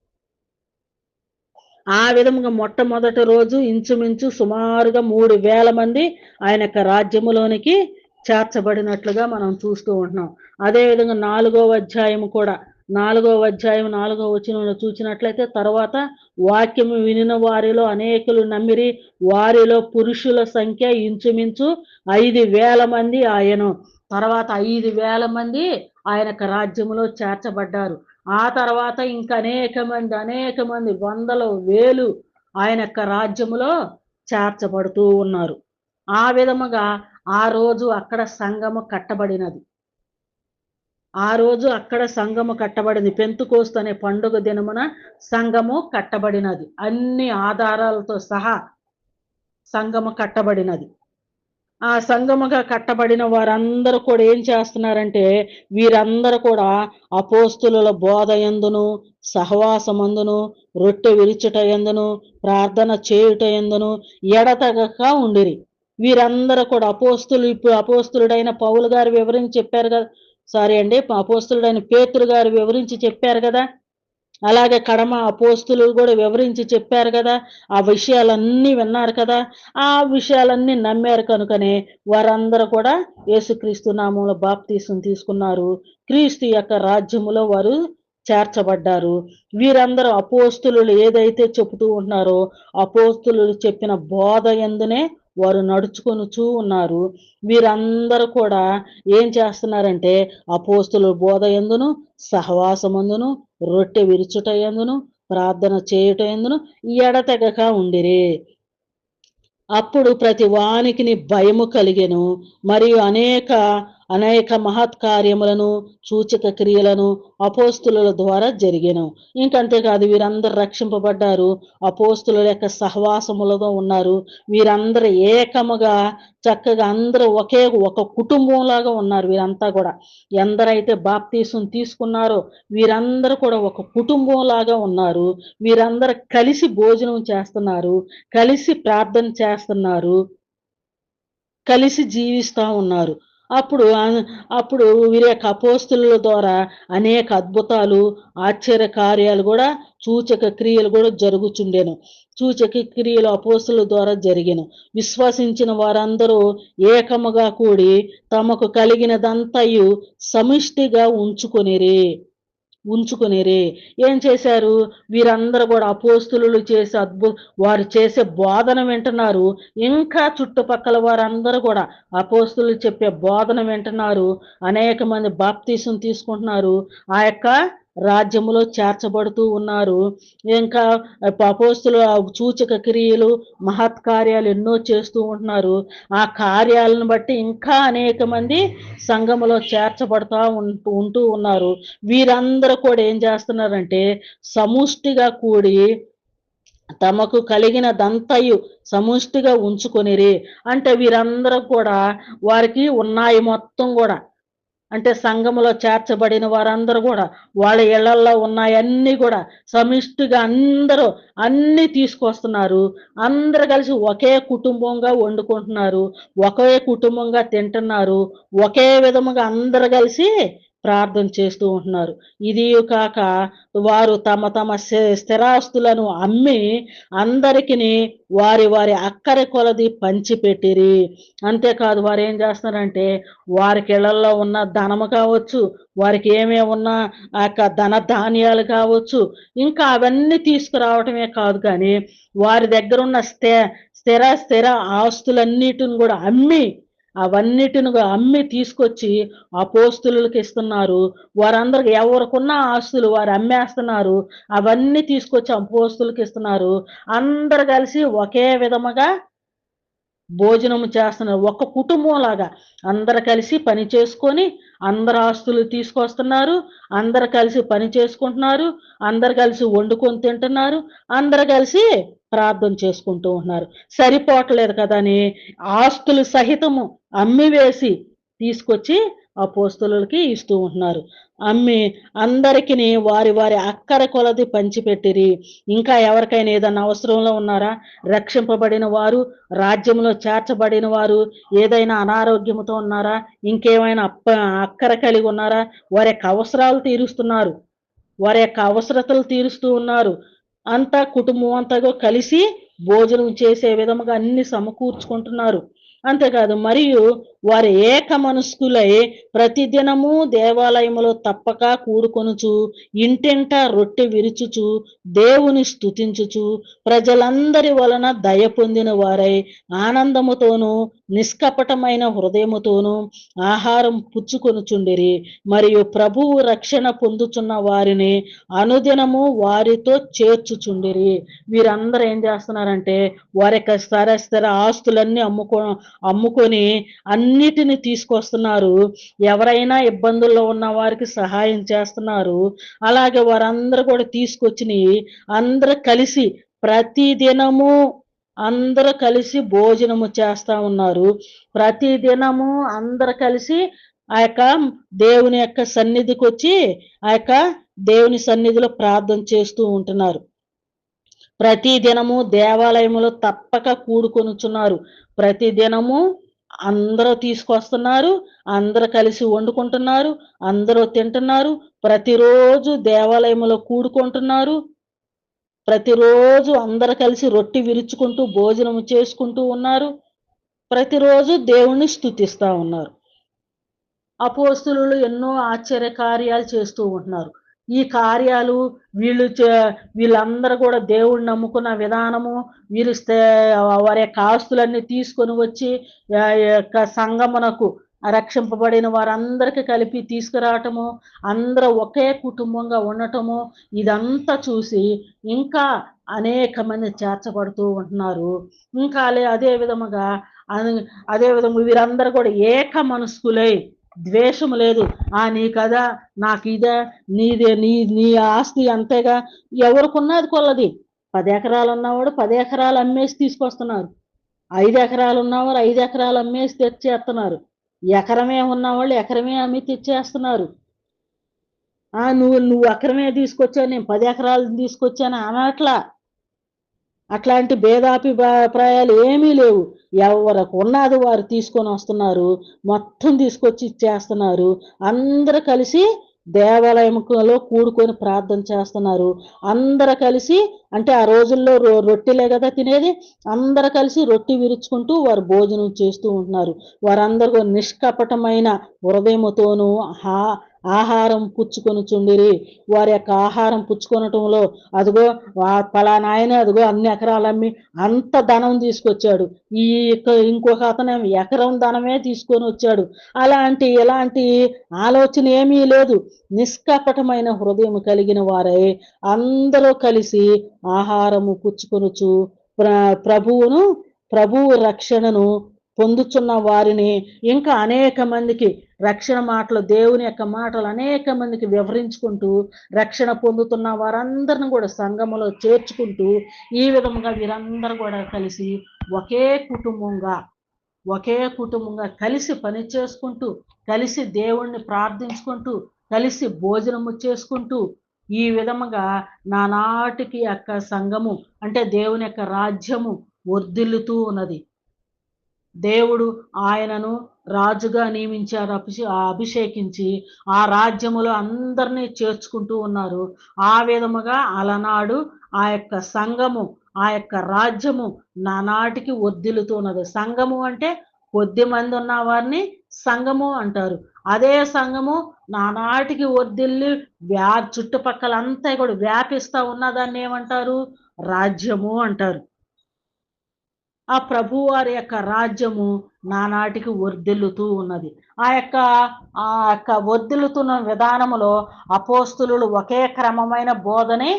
ఆ విధంగా మొట్టమొదటి రోజు ఇంచుమించు సుమారుగా 3,000 మంది ఆయన యొక్క రాజ్యములోనికి చేర్చబడినట్లుగా మనం చూస్తూ ఉంటున్నాం. అదేవిధంగా 4వ అధ్యాయం కూడా 4వ అధ్యాయం 4వ వచనంలో చూసినట్లయితే, తర్వాత వాక్యము వినిన వారిలో అనేకులు నమ్మిరి, వారిలో పురుషుల సంఖ్య ఇంచుమించు 5,000 మంది ఆయను. తర్వాత 5,000 మంది ఆయనకు రాజ్యములో చేర్చబడ్డారు. ఆ తర్వాత ఇంకా అనేక మంది వందలు వేలు ఆయన యొక్క రాజ్యములో చేర్చబడుతూ ఉన్నారు. ఆ విధముగా ఆ రోజు అక్కడ సంఘము కట్టబడినది. ఆ రోజు అక్కడ సంఘము కట్టబడింది. పెంతుకోస్తు అనే పండుగ దినమున సంఘము కట్టబడినది. అన్ని ఆధారాలతో సహా సంఘము కట్టబడినది. ఆ సంఘముగా కట్టబడిన వారందరూ కూడా ఏం చేస్తున్నారంటే, వీరందరూ కూడా అపోస్తులుల బోధ యందును, సహవాసమందును, రొట్టె విరుచుట యందును, ప్రార్థన చేయుట యందును ఎడతెగక ఉండిరి. వీరందరూ కూడా ఇప్పుడు అపోస్తులుడైన పౌలు గారు వివరించి చెప్పారు కదా. సారీ అండి. అపోస్తులుడైన పేతురు గారు వివరించి చెప్పారు కదా. అలాగే కడమ అపోస్తులు కూడా వివరించి చెప్పారు కదా. ఆ విషయాలన్నీ విన్నారు కదా. ఆ విషయాలన్నీ నమ్మారు కనుకనే వారందరూ కూడా యేసుక్రీస్తు నామములో బాప్తీసం తీసుకున్నారు. క్రీస్తు యొక్క రాజ్యములో వారు చేర్చబడ్డారు. వీరందరూ అపోస్తులు ఏదైతే చెబుతూ ఉన్నారో అపోస్తులు చెప్పిన బోధ యందునే వారు నడుచుకొనుచూ ఉన్నారు. వీరందరూ కూడా ఏం చేస్తున్నారంటే అపోస్తుల బోధ యందును, సహవాసమందును, రొట్టె విరుచుట యందును, ప్రార్థన చేయుట యందును ఎడతెగక ఉండిరి. అప్పుడు ప్రతి వానికిని భయము కలిగెను. మరియు అనేక మహత్కార్యములను, సూచక క్రియలను అపోస్తుల ద్వారా జరిగెను. ఇంకంతేకాదు వీరందరూ రక్షింపబడ్డారు. అపోస్తుల యొక్క సహవాసములతో ఉన్నారు. వీరందరూ ఏకముగా చక్కగా అందరూ ఒక కుటుంబంలాగా ఉన్నారు. వీరంతా కూడా ఎందరైతే బాప్తీసం తీసుకున్నారో వీరందరూ కూడా ఒక కుటుంబంలాగా ఉన్నారు. వీరందరూ కలిసి భోజనం చేస్తున్నారు, కలిసి ప్రార్థన చేస్తున్నారు, కలిసి జీవిస్తా ఉన్నారు. అప్పుడు వీరి యొక్క అపోస్తుల ద్వారా అనేక అద్భుతాలు, ఆశ్చర్య కార్యాలు కూడా, సూచక క్రియలు కూడా జరుగుచుండెను. సూచక క్రియలు అపోస్తుల ద్వారా జరిగెను. విశ్వసించిన వారందరూ ఏకముగా కూడి తమకు కలిగినదంతయు సమిష్టిగా ఉంచుకొనిరి. ఏం చేశారు? వీరందరూ కూడా అపోస్తులు చేసే వారు చేసే బోధన వింటున్నారు. ఇంకా చుట్టుపక్కల వారందరూ కూడా అపోస్తులు చెప్పే బోధన వింటున్నారు. అనేక మంది బాప్తీసం తీసుకుంటున్నారు. ఆ యొక్క రాజ్యములో చేర్చబడుతూ ఉన్నారు. ఇంకా అపోస్తులు సూచక క్రియలు, మహత్కార్యాలు ఎన్నో చేస్తూ ఉంటున్నారు. ఆ కార్యాలను బట్టి ఇంకా అనేక మంది సంఘములో చేర్చబడతా ఉంటూ ఉన్నారు. వీరందరూ కూడా ఏం చేస్తున్నారంటే సముష్టిగా కూడి తమకు కలిగినదంతయు సముష్టిగా ఉంచుకొనిరి. అంటే వీరందరూ కూడా వారికి ఉన్నాయి మొత్తం కూడా, అంటే సంఘములో చేర్చబడిన వారందరూ కూడా వాళ్ళ ఇళ్లల్లో ఉన్నాయన్నీ కూడా సమిష్టిగా అందరూ అన్ని తీసుకొస్తున్నారు. అందరూ కలిసి ఒకే కుటుంబంగా వండుకుంటున్నారు, ఒకే కుటుంబంగా తింటున్నారు, ఒకే విధముగా అందరూ కలిసి ప్రార్థన చేస్తూ ఉంటున్నారు. ఇది కాక వారు తమ తమ స్థిరాస్తులను అమ్మి అందరికిని వారి అక్కర కొలది పంచిపెట్టిరి. అంతేకాదు వారు ఏం చేస్తున్నారంటే వారికి ఇళ్లలో ఉన్న ధనము కావచ్చు, వారికి ఏమేమి ఉన్నా ఆ యొక్క ధన ధాన్యాలు కావచ్చు, ఇంకా అవన్నీ తీసుకురావటమే కాదు కానీ వారి దగ్గర ఉన్న స్థిర ఆస్తులన్నిటిని కూడా అవన్నిటిని అమ్మి తీసుకొచ్చి అపోస్తులకు ఇస్తున్నారు. వారందరికి ఎవరికున్న ఆస్తులు వారు అమ్మేస్తున్నారు. అవన్నీ తీసుకొచ్చి అపోస్తులకు ఇస్తున్నారు. అందరు కలిసి ఒకే విధముగా భోజనము చేస్తున్నారు. ఒక కుటుంబం లాగా అందరు కలిసి పని చేసుకొని అందరు ఆస్తులు తీసుకొస్తున్నారు. అందరు కలిసి పని చేసుకుంటున్నారు. అందరు కలిసి వండుకొని తింటున్నారు. అందరు కలిసి ప్రార్థన చేసుకుంటూ ఉంటున్నారు. సరిపోవట్లేదు కదా అని ఆస్తులు సహితము అమ్మివేసి తీసుకొచ్చి అపోస్తలులకి ఇస్తూ ఉంటున్నారు. అమ్మి అందరికీ వారి అక్కర కొలది పంచిపెట్టిరి. ఇంకా ఎవరికైనా ఏదైనా అవసరంలో ఉన్నారా? రక్షింపబడిన వారు, రాజ్యంలో చేర్చబడిన వారు ఏదైనా అనారోగ్యంతో ఉన్నారా? ఇంకేమైనా అక్కర కలిగి ఉన్నారా? వారి యొక్క అవసరాలు తీరుస్తున్నారు, వారి యొక్క అవసరతలు తీరుస్తూ ఉన్నారు. అంతా కుటుంబం అంతా కలిసి భోజనం చేసే విధముగా అన్ని సమకూర్చుకుంటున్నారు. అంతేకాదు మరియు వారు ఏక మనస్కులై ప్రతిదినము దేవాలయములో తప్పక కూడుకొనుచు ఇంటింట రొట్టె విరుచుచు దేవుని స్తుతించుచు ప్రజలందరి వలన దయ పొందిన వారై ఆనందముతోనూ నిష్కపటమైన హృదయముతోనూ ఆహారం పుచ్చుకొనుచుండిరి. మరియు ప్రభువు రక్షణ పొందుచున్న వారిని అనుదినము వారితో చేర్చుచుండిరి. వీరందరూ ఏం చేస్తున్నారంటే వారి యొక్క స్థిర ఆస్తులన్నీ అమ్ముకొని అన్నిటిని తీసుకొస్తున్నారు. ఎవరైనా ఇబ్బందుల్లో ఉన్న వారికి సహాయం చేస్తున్నారు. అలాగే వారందరూ కూడా తీసుకొచ్చి అందరూ కలిసి ప్రతి దినము అందరూ కలిసి భోజనము చేస్తా ఉన్నారు. ప్రతి దినము అందరూ కలిసి ఆ యొక్క దేవుని యొక్క సన్నిధికి వచ్చి ఆ యొక్క దేవుని సన్నిధిలో ప్రార్థన చేస్తూ ఉంటున్నారు. ప్రతి దినము దేవాలయములో తప్పక కూడుకొనుచున్నారు. ప్రతి దినము అందరూ తీసుకొస్తున్నారు. అందరూ కలిసి వండుకుంటున్నారు. అందరూ తింటున్నారు. ప్రతిరోజు దేవాలయములో కూడుకుంటున్నారు. ప్రతిరోజు అందరూ కలిసి రొట్టె విరుచుకుంటూ భోజనము చేసుకుంటూ ఉన్నారు. ప్రతిరోజు దేవుణ్ణి స్తుతిస్తా ఉన్నారు. అపోస్తలులు ఎన్నో ఆశ్చర్య కార్యాలు చేస్తూ ఉంటున్నారు. ఈ కార్యాలు వీళ్ళందరూ కూడా దేవుణ్ణి నమ్ముకున్న విధానము, వీరు వారి యొక్క ఆస్తులన్నీ తీసుకొని వచ్చి యొక్క సంగమునకు రక్షింపబడిన వారందరికీ కలిపి తీసుకురావటము, అందరూ ఒకే కుటుంబంగా ఉండటము, ఇదంతా చూసి ఇంకా అనేక మంది చేర్చబడుతూ ఉంటున్నారు. ఇంకా అదే విధముగా వీరందరూ కూడా ఏక మనస్కులై ద్వేషము లేదు. నీ కదా నాకు ఇదే నీదే నీ ఆస్తి అంతేగా, ఎవరికున్నది కొల్లది. 10 ఎకరాలు ఉన్నవాడు 10 ఎకరాలు అమ్మేసి తీసుకొస్తున్నారు. 5 ఎకరాలు ఉన్నవారు 5 ఎకరాలు అమ్మేసి తెచ్చేస్తున్నారు. ఎకరమే ఉన్నవాళ్ళు ఎకరమే అమ్మి తెచ్చేస్తున్నారు. నువ్వు ఎకరమే తీసుకొచ్చావు, నేను 10 ఎకరాలు తీసుకొచ్చాను అనట్లా. అట్లాంటి భేదాభిప్రాయాలు ఏమీ లేవు. ఎవరికి ఉన్నది వారు తీసుకొని వస్తున్నారు. మొత్తం తీసుకొచ్చి ఇచ్చేస్తున్నారు. అందరూ కలిసి దేవాలయంలో కూడుకొని ప్రార్థన చేస్తున్నారు. అందరూ కలిసి అంటే ఆ రోజుల్లో రొట్టెలే కదా తినేది. అందరూ కలిసి రొట్టె విరుచుకుంటూ వారు భోజనం చేస్తూ ఉంటున్నారు. వారందరూ నిష్కపటమైన హృదయముతోనూ ఆహారం పుచ్చుకొనుచుండిరి. వారి యొక్క ఆహారం పుచ్చుకొనటంలో అదిగో పలానా ఆయన అదిగో అన్ని ఎకరాలు అమ్మి అంత ధనం తీసుకొచ్చాడు. ఇంకొక అతను ఎకరం ధనమే తీసుకొని వచ్చాడు. ఎలాంటి ఆలోచన ఏమీ లేదు. నిష్కపటమైన హృదయం కలిగిన వారై అందరూ కలిసి ఆహారము పుచ్చుకొనుచు ప్రభువు రక్షణను పొందుచున్న వారిని ఇంకా అనేక మందికి రక్షణ మాటలు, దేవుని యొక్క మాటలు అనేక మందికి వివరించుకుంటూ రక్షణ పొందుతున్న వారందరిని కూడా సంఘములో చేర్చుకుంటూ ఈ విధముగా వీరందరూ కూడా కలిసి ఒకే కుటుంబంగా కలిసి పని చేసుకుంటూ, కలిసి దేవుణ్ణి ప్రార్థించుకుంటూ, కలిసి భోజనము చేసుకుంటూ ఈ విధముగా నానాటికి యొక్క సంఘము అంటే దేవుని యొక్క రాజ్యము వర్ధిల్లుతూ ఉన్నది. దేవుడు ఆయనను రాజుగా నియమించారు, అభిషేకించి ఆ రాజ్యములో అందరినీ చేర్చుకుంటూ ఉన్నారు. ఆ విధముగా అలనాడు ఆ యొక్క సంఘము, ఆ యొక్క రాజ్యము నానాటికి వర్ధిల్లుతున్నది. సంఘము అంటే కొద్ది మంది ఉన్న వారిని సంఘము అంటారు. అదే సంఘము నానాటికి వర్ధిల్లి చుట్టుపక్కలంతా కూడా వ్యాపిస్తా ఉన్నదాన్ని ఏమంటారు? రాజ్యము అంటారు. ఆ ప్రభువారి యొక్క రాజ్యము నానాటికి వర్ధిల్లుతూ ఉన్నది. ఆ యొక్క వర్ధిల్లుతున్న విధానములో అపోస్తులు ఒకే క్రమమైన బోధనే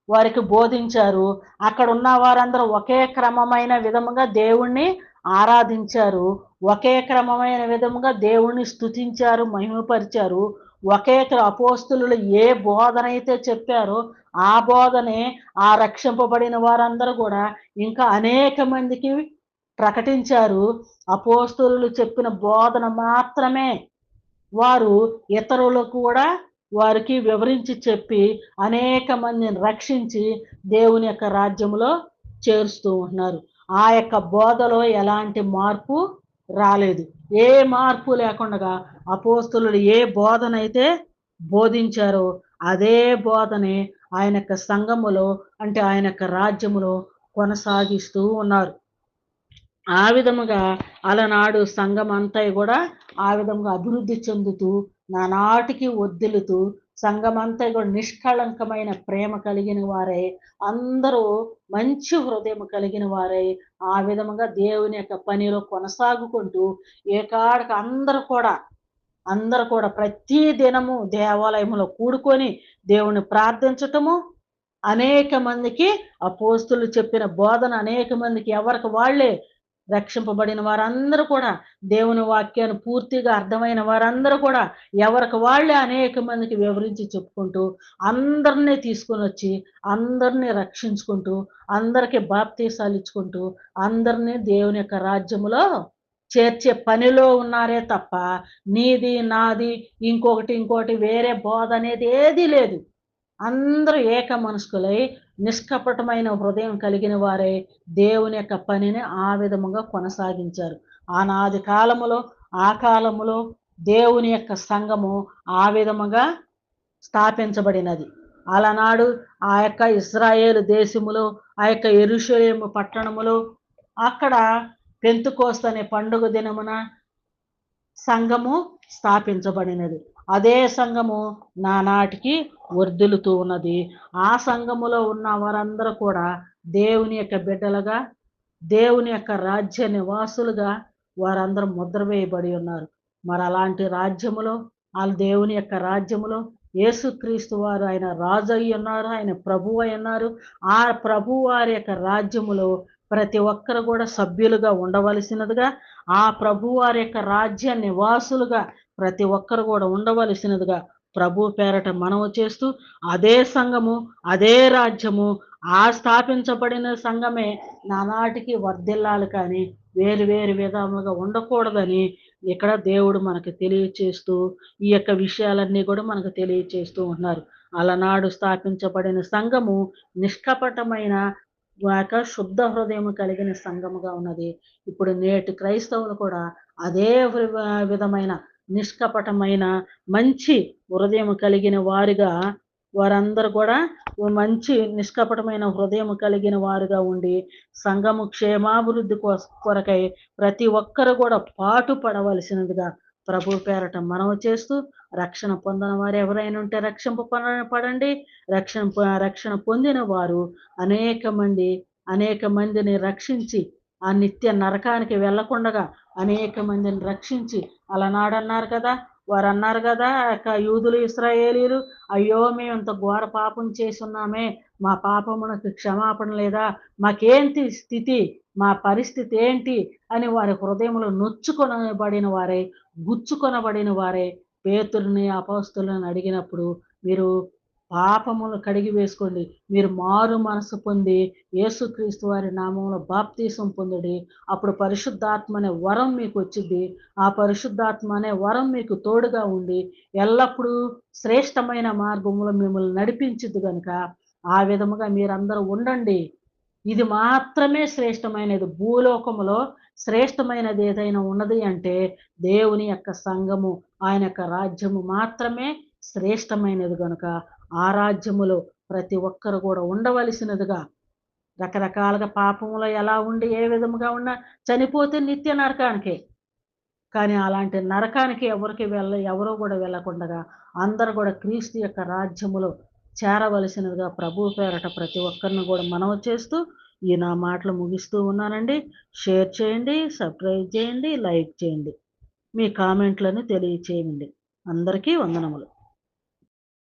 వారికి బోధించారు. అక్కడ ఉన్న వారందరూ ఒకే క్రమమైన విధముగా దేవుణ్ణి ఆరాధించారు. ఒకే క్రమమైన విధముగా దేవుణ్ణి స్తుతించారు, మహిమపరిచారు. అపోస్తులు ఏ బోధన అయితే చెప్పారో ఆ బోధనే ఆ రక్షింపబడిన వారందరూ కూడా ఇంకా అనేక మందికి ప్రకటించారు. అపోస్తులు చెప్పిన బోధన మాత్రమే వారు ఇతరులకు కూడా వారికి వివరించి చెప్పి అనేక మందిని రక్షించి దేవుని యొక్క రాజ్యంలో చేరుస్తూ ఉన్నారు. ఆ యొక్క బోధలో ఎలాంటి మార్పు రాలేదు. ఏ మార్పు లేకుండా అపోస్తులు ఏ బోధన అయితే బోధించారో అదే బోధనే ఆయన యొక్క సంఘములో అంటే ఆయన యొక్క రాజ్యములో కొనసాగిస్తూ ఉన్నారు. ఆ విధముగా అలనాడు సంఘం అంతా కూడా ఆ విధముగా అభివృద్ధి చెందుతూ నానాటికి వర్ధిల్లుతూ సంఘమంతా కూడా నిష్కళంకమైన ప్రేమ కలిగిన వారై అందరూ మంచి హృదయం కలిగిన వారై ఆ విధముగా దేవుని యొక్క పనిలో కొనసాగుకుంటూ ఏకాడక అందరూ కూడా ప్రతి దినము దేవాలయంలో కూడుకొని దేవుని ప్రార్థించటము, అనేక మందికి అపోస్తులు చెప్పిన బోధన అనేక మందికి ఎవరికి వాళ్ళే రక్షింపబడిన వారందరూ కూడా దేవుని వాక్యాన్ని పూర్తిగా అర్థమైన వారందరూ కూడా ఎవరికి వాళ్ళే అనేక మందికి వివరించి చెప్పుకుంటూ అందరినీ తీసుకొని వచ్చి అందరినీ రక్షించుకుంటూ అందరికీ బాప్తీసాలు ఇచ్చుకుంటూ అందరినీ దేవుని యొక్క రాజ్యములో చేర్చే పనిలో ఉన్నారే తప్ప నీది నాది ఇంకోటి వేరే బోధ అనేది ఏదీ లేదు. అందరూ ఏక మనస్కులై నిష్కపటమైన హృదయం కలిగిన వారే దేవుని యొక్క పనిని ఆ విధముగా కొనసాగించారు. ఆనాది కాలములో ఆ కాలములో దేవుని యొక్క సంఘము ఆ విధముగా స్థాపించబడినది. అలనాడు ఆ యొక్క ఇశ్రాయేలు దేశములో ఆ యొక్క యెరూషలేము పట్టణములో అక్కడ పెంతెకోస్తు అనే పండుగ దినమున సంఘము స్థాపించబడినది. అదే సంఘము నానాటికి వర్ధిల్లుతూ ఉన్నది. ఆ సంఘములో ఉన్న వారందరూ కూడా దేవుని యొక్క బిడ్డలుగా, దేవుని యొక్క రాజ్య నివాసులుగా వారందరూ ముద్ర వేయబడి ఉన్నారు. మరి అలాంటి రాజ్యములో దేవుని యొక్క రాజ్యములో యేసుక్రీస్తు వారు ఆయన రాజు అయి ఉన్నారు. ఆయన ప్రభువు అయి ఉన్నారు. ఆ ప్రభువు వారి యొక్క రాజ్యములో ప్రతి ఒక్కరు కూడా సభ్యులుగా ఉండవలసినదిగా, ఆ ప్రభువు వారి యొక్క రాజ్య నివాసులుగా ప్రతి ఒక్కరు కూడా ఉండవలసినదిగా ప్రభు పేరట మనవి చేస్తూ, అదే సంఘము, అదే రాజ్యము, ఆ స్థాపించబడిన సంఘమే నానాటికి వర్ధిల్లాలి కానీ వేరు వేరు విధములుగా ఉండకూడదని ఇక్కడ దేవుడు మనకు తెలియచేస్తూ ఈ యొక్క విషయాలన్నీ కూడా మనకు తెలియచేస్తూ ఉన్నారు. అలనాడు స్థాపించబడిన సంఘము నిష్కపటమైన శుద్ధ హృదయం కలిగిన సంఘముగా ఉన్నది. ఇప్పుడు నేటి క్రైస్తవులు కూడా అదే విధమైన నిష్కపటమైన మంచి హృదయం కలిగిన వారిగా వారందరూ కూడా మంచి నిష్కపటమైన హృదయం కలిగిన వారుగా ఉండి సంఘము క్షేమాభివృద్ధి కొరకై ప్రతి ఒక్కరు కూడా పాటు పడవలసినదిగా ప్రభు పేరట మనవి చేస్తూ, రక్షణ పొందిన వారు ఎవరైనా ఉంటే పడండి. రక్షణ పొందిన వారు అనేక మందిని రక్షించి ఆ నిత్య నరకానికి వెళ్ళకుండగా అనేక మందిని రక్షించి అలనాడన్నారు కదా, వారు అన్నారు కదా యూదులు ఇశ్రాయేలీలు, అయ్యో మేము ఇంత ఘోర పాపం చేసి ఉన్నామే, మా పాపమునకు క్షమాపణ లేదా, మాకేంటి స్థితి, మా పరిస్థితి ఏంటి అని వారి హృదయంలో గుచ్చుకొనబడిన వారే పేతురుని అపోస్తలుని అడిగినప్పుడు, మీరు పాపములు కడిగి వేసుకోండి, మీరు మారు మనసు పొంది యేసుక్రీస్తు వారి నామంలో బాప్తీసం పొందుడి, అప్పుడు పరిశుద్ధాత్మ అనే వరం మీకు వచ్చింది. ఆ పరిశుద్ధాత్మ అనే వరం మీకు తోడుగా ఉండి ఎల్లప్పుడూ శ్రేష్టమైన మార్గంలో మిమ్మల్ని నడిపించుద్ది కనుక ఆ విధముగా మీరందరూ ఉండండి. ఇది మాత్రమే శ్రేష్టమైనది. భూలోకములో శ్రేష్టమైనది ఏదైనా ఉన్నది అంటే దేవుని యొక్క సంఘము, ఆయన యొక్క రాజ్యము మాత్రమే శ్రేష్టమైనది కనుక ఆ రాజ్యములో ప్రతి ఒక్కరు కూడా ఉండవలసినదిగా, రకరకాలుగా పాపంలో ఎలా ఉండి ఏ విధముగా ఉన్నా చనిపోతే నిత్య నరకానికే. కానీ అలాంటి నరకానికి ఎవరో కూడా వెళ్ళకుండగా అందరూ కూడా క్రీస్తు యొక్క రాజ్యములో చేరవలసినదిగా ప్రభు పేరట ప్రతి ఒక్కరిని కూడా మనవి చేస్తూ ఈ నా మాటలు ముగిస్తూ ఉన్నానండి. షేర్ చేయండి, సబ్స్క్రైబ్ చేయండి, లైక్ చేయండి, మీ కామెంట్లను తెలియచేయండి. అందరికీ వందనములు.